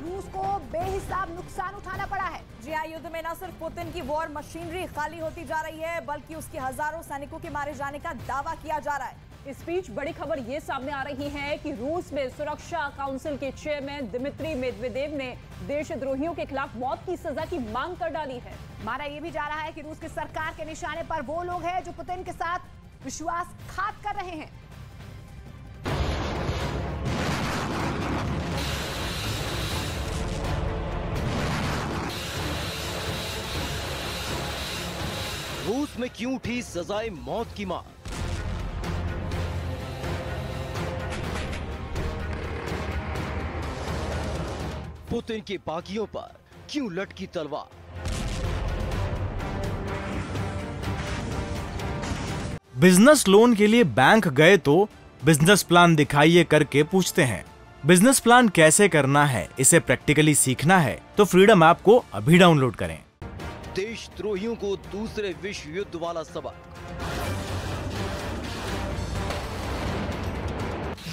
रूस को बेहिसाब नुकसान उठाना पड़ा है। जी हाँ, युद्ध में न सिर्फ पुतिन की वॉर मशीनरी खाली होती जा रही है, बल्कि उसके हजारों सैनिकों के मारे जाने का दावा किया जा रहा है। इस बीच बड़ी खबर ये सामने आ रही है कि रूस में सुरक्षा काउंसिल के चेयरमैन दिमित्री मेदवेदेव ने देशद्रोहियों के खिलाफ मौत की सजा की मांग कर डाली है। माना यह भी जा रहा है कि रूस की सरकार के निशाने पर वो लोग हैं जो पुतिन के साथ विश्वासघात कर रहे हैं। रूस में क्यों उठी सजाए मौत की मांग? पुतिन के बागियों पर क्यों लटकी तलवार? बिजनेस लोन के लिए बैंक गए तो बिजनेस प्लान दिखाइए करके पूछते हैं। बिजनेस प्लान कैसे करना है, इसे प्रैक्टिकली सीखना है तो फ्रीडम ऐप को अभी डाउनलोड करें। देशद्रोहियों को दूसरे विश्व युद्ध वाला सबक।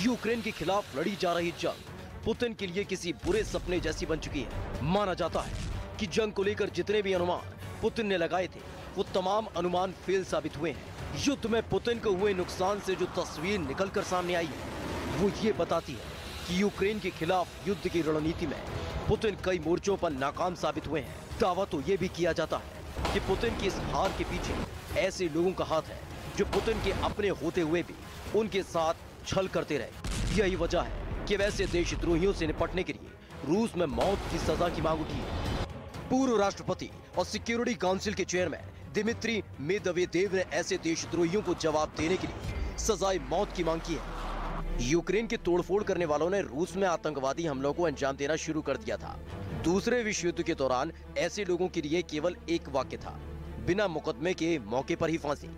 यूक्रेन के खिलाफ लड़ी जा रही जंग पुतिन के लिए किसी बुरे सपने जैसी बन चुकी है। माना जाता है कि जंग को लेकर जितने भी अनुमान पुतिन ने लगाए थे, वो तमाम अनुमान फेल साबित हुए हैं। युद्ध में पुतिन को हुए नुकसान से जो तस्वीर निकलकर सामने आई है, वो ये बताती है कि यूक्रेन के खिलाफ युद्ध की रणनीति में पुतिन कई मोर्चों पर नाकाम साबित हुए हैं। दावा तो ये भी किया जाता है कि पुतिन की इस हार के पीछे ऐसे लोगों का हाथ है जो पुतिन के अपने होते हुए भी उनके साथ छल करते रहे। यही वजह है कि वैसे देशद्रोहियों से निपटने के लिए रूस में मौत की सजा की मांग उठी है। पूर्व राष्ट्रपति और सिक्योरिटी काउंसिल के चेयरमैन दिमित्री मेदवेदेव ने ऐसे देशद्रोहियों को जवाब देने के लिए सजाए मौत की मांग की है। यूक्रेन के तोड़फोड़ करने वालों ने रूस में आतंकवादी हमलों को अंजाम देना शुरू कर दिया था। दूसरे विश्व युद्ध के दौरान ऐसे लोगों के लिए केवल एक वाक्य था, बिना मुकदमे के मौके पर ही फांसी।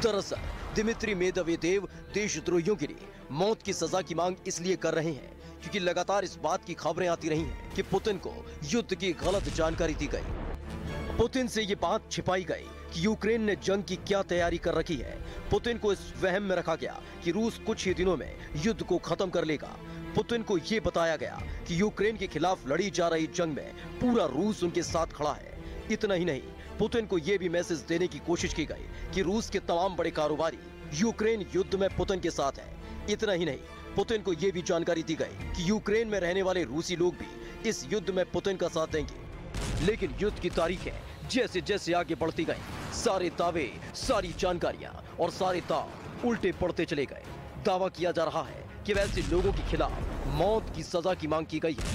दरअसल दिमित्री मेदवेदेव देशद्रोहियों के लिए मौत की सजा की मांग इसलिए कर रहे हैं क्योंकि लगातार इस बात की खबरें आती रही हैं कि पुतिन को युद्ध की गलत जानकारी दी गई। पुतिन से ये बात छिपाई गई कि यूक्रेन ने जंग की क्या तैयारी कर रखी है। पुतिन को इस वहम में रखा गया कि रूस कुछ ही दिनों में युद्ध को खत्म कर लेगा। पुतिन को ये बताया गया कि यूक्रेन के खिलाफ लड़ी जा रही जंग में पूरा रूस उनके साथ खड़ा है। इतना ही नहीं, पुतिन को ये भी मैसेज देने की कोशिश की गई कि रूस के तमाम बड़े कारोबारी यूक्रेन युद्ध में पुतिन के साथ हैं। इतना ही नहीं, पुतिन को ये भी जानकारी दी गई कि यूक्रेन में रहने वाले रूसी लोग भी इस युद्ध में पुतिन का साथ देंगे। लेकिन युद्ध की तारीखें जैसे जैसे आगे बढ़ती गई, सारे दावे, सारी जानकारियां और सारे दाव उल्टे पड़ते चले गए। दावा किया जा रहा है कि वैसे लोगों के खिलाफ मौत की सजा की मांग की गई है।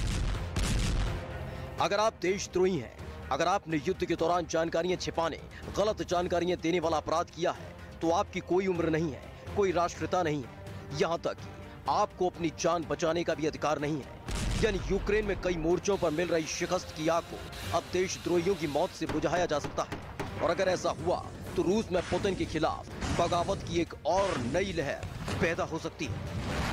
अगर आप देशद्रोही हैं, अगर आपने युद्ध के दौरान जानकारियां छिपाने, गलत जानकारियां देने वाला अपराध किया है, तो आपकी कोई उम्र नहीं है, कोई राष्ट्रीयता नहीं है, यहाँ तक कि आपको अपनी जान बचाने का भी अधिकार नहीं है। यानी यूक्रेन में कई मोर्चों पर मिल रही शिकस्त की आग को अब देशद्रोहियों की मौत से बुझाया जा सकता है। और अगर ऐसा हुआ तो रूस में पुतिन के खिलाफ बगावत की एक और नई लहर पैदा हो सकती है।